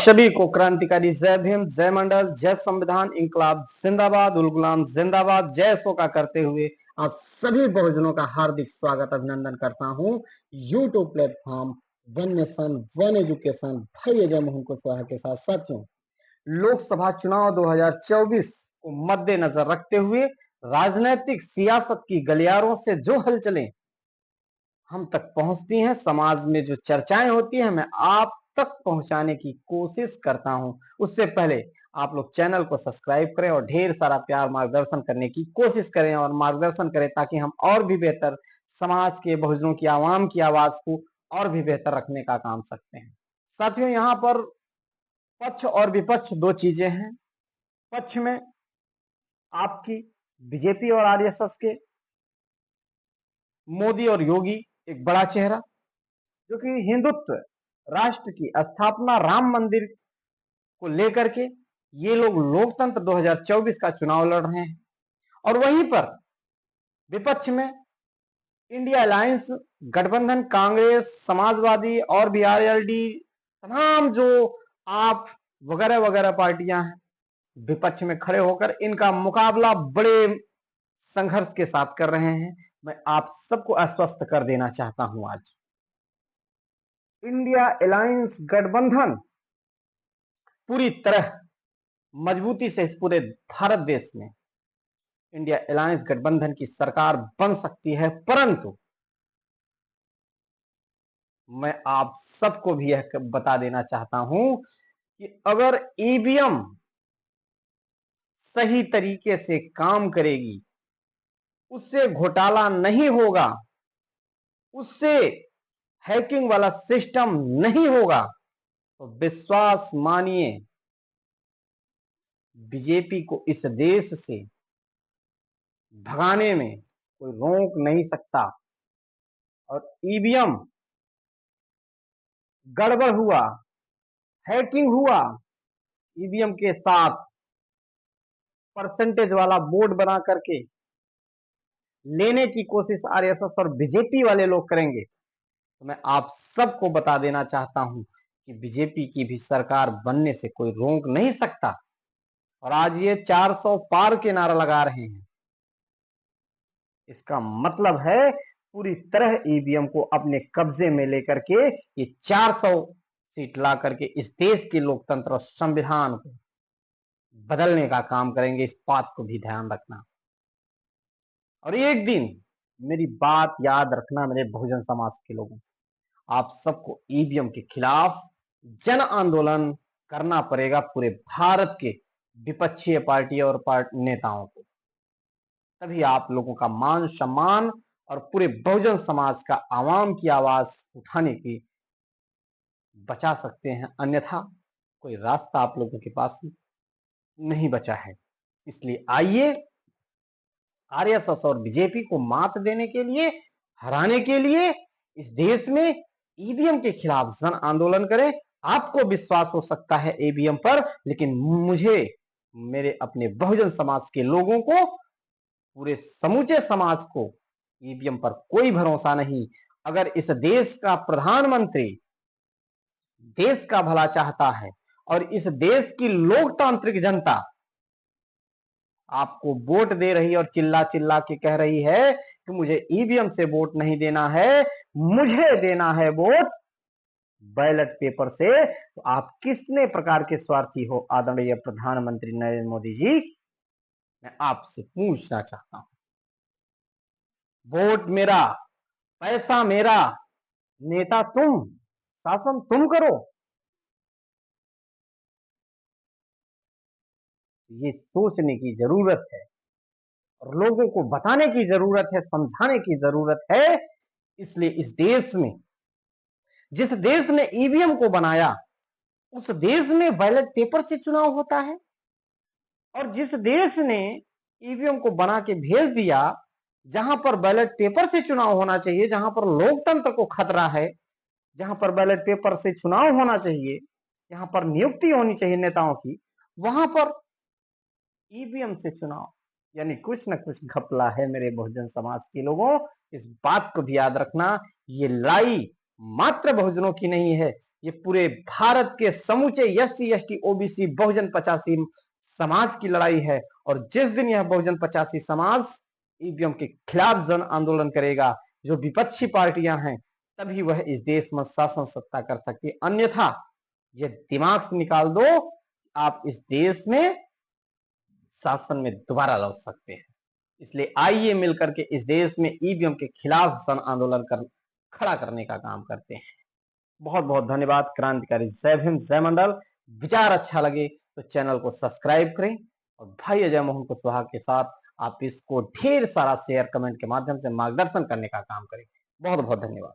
सभी को क्रांतिकारी जय भीम, जय मंडल, जय संविधान, इंकलाब जिंदाबाद, उल गुलाम जिंदाबाद, जय सो का करते हुए आप सभी बहुजनों का हार्दिक स्वागत अभिनंदन करता हूं YouTube platform one nation one education भाई अजय मोहन कुशवाहा के साथ। साथियों, लोकसभा चुनाव 2024 को मद्देनजर रखते हुए राजनीतिक सियासत की गलियारों से जो हलचलें हम तक पहुंचती हैं, समाज में जो चर्चाएं होती हैं, मैं आप तक पहुंचाने की कोशिश करता हूं। उससे पहले आप लोग चैनल को सब्सक्राइब करें और ढेर सारा प्यार मार्गदर्शन करने की कोशिश करें और मार्गदर्शन करें ताकि हम और भी बेहतर समाज के बहुजनों की आवाम की आवाज को और भी बेहतर रखने का काम सकते हैं। साथियों, यहाँ पर पक्ष और विपक्ष दो चीजें हैं। पक्ष में आपकी बीजेपी और आरएसएस के मोदी और योगी, एक बड़ा चेहरा जो कि हिंदुत्व राष्ट्र की स्थापना राम मंदिर को लेकर के ये लोग लोकतंत्र 2024 का चुनाव लड़ रहे हैं। और वहीं पर विपक्ष में इंडिया अलायंस गठबंधन, कांग्रेस, समाजवादी और भी आरएलडी, तमाम जो आप वगैरह वगैरह पार्टियां हैं, विपक्ष में खड़े होकर इनका मुकाबला बड़े संघर्ष के साथ कर रहे हैं। मैं आप सबको आश्वस्त कर देना चाहता हूं, आज इंडिया अलायंस गठबंधन पूरी तरह मजबूती से इस पूरे भारत देश में इंडिया अलायंस गठबंधन की सरकार बन सकती है। परंतु मैं आप सबको भी यह बता देना चाहता हूं कि अगर ईवीएम सही तरीके से काम करेगी, उससे घोटाला नहीं होगा, उससे हैकिंग वाला सिस्टम नहीं होगा, तो विश्वास मानिए बीजेपी को इस देश से भगाने में कोई रोक नहीं सकता। और ईवीएम गड़बड़ हुआ, हैकिंग हुआ, ईवीएम के साथ परसेंटेज वाला बोर्ड बना करके लेने की कोशिश आरएसएस और बीजेपी वाले लोग करेंगे, तो मैं आप सबको बता देना चाहता हूं कि बीजेपी की भी सरकार बनने से कोई रोक नहीं सकता। और आज ये 400 पार के नारा लगा रहे हैं, इसका मतलब है पूरी तरह ईवीएम को अपने कब्जे में लेकर के ये 400 सीट ला करके इस देश के लोकतंत्र और संविधान को बदलने का काम करेंगे। इस बात को भी ध्यान रखना। और एक दिन मेरी बात याद रखना, मेरे बहुजन समाज के लोगों, आप सबको ईवीएम के खिलाफ जन आंदोलन करना पड़ेगा, पूरे भारत के विपक्षीय पार्टी और नेताओं को। तभी आप लोगों का मान सम्मान और पूरे बहुजन समाज का आवाम की आवाज उठाने की बचा सकते हैं। अन्यथा कोई रास्ता आप लोगों के पास नहीं बचा है। इसलिए आइए आरएसएस और बीजेपी को मात देने के लिए, हराने के लिए इस देश में ईवीएम के खिलाफ जन आंदोलन करें। आपको विश्वास हो सकता है ईवीएम पर, लेकिन मुझे, मेरे अपने बहुजन समाज के लोगों को, पूरे समूचे समाज को ईवीएम पर कोई भरोसा नहीं। अगर इस देश का प्रधानमंत्री देश का भला चाहता है और इस देश की लोकतांत्रिक जनता आपको वोट दे रही और चिल्ला चिल्ला के कह रही है कि मुझे ईवीएम से वोट नहीं देना है, मुझे देना है वोट बैलेट पेपर से, तो आप कितने प्रकार के स्वार्थी हो आदरणीय प्रधानमंत्री नरेंद्र मोदी जी? मैं आपसे पूछना चाहता हूं। वोट मेरा, पैसा मेरा, नेता तुम, शासन तुम करो, ये सोचने की जरूरत है और लोगों को बताने की जरूरत है, समझाने की जरूरत है। इसलिए इस देश में, जिस देश ने ईवीएम को बनाया, उस देश में बैलेट पेपर से चुनाव होता है। और जिस देश ने ईवीएम को बना के भेज दिया, जहां पर बैलेट पेपर से चुनाव होना चाहिए, जहां पर लोकतंत्र को खतरा है, जहां पर बैलेट पेपर से चुनाव होना चाहिए, जहां पर नियुक्ति होनी चाहिए नेताओं की, वहां पर ईवीएम से चुनाव, यानी कुछ न कुछ घपला है। मेरे बहुजन समाज के लोगों, इस बात को भी याद रखना, ये लड़ाई मात्र बहुजनों की नहीं है, ये पूरे भारत के समूचे एससी एसटी ओबीसी बहुजन पचासी समाज की लड़ाई है। और जिस दिन यह बहुजन पचासी समाज ईवीएम के खिलाफ जन आंदोलन करेगा, जो विपक्षी पार्टियां हैं, तभी वह इस देश में शासन सत्ता कर सकती है। अन्यथा ये दिमाग से निकाल दो, आप इस देश में शासन में दोबारा लौट सकते हैं। इसलिए आइए मिलकर के इस देश में ईवीएम के खिलाफ जन आंदोलन खड़ा करने का काम करते हैं। बहुत बहुत धन्यवाद। क्रांतिकारी जय भीम जय मंडल। विचार अच्छा लगे तो चैनल को सब्सक्राइब करें और भाई अजय मोहन कुशवाहा के साथ आप इसको ढेर सारा शेयर कमेंट के माध्यम से मार्गदर्शन करने का काम करें। बहुत बहुत धन्यवाद।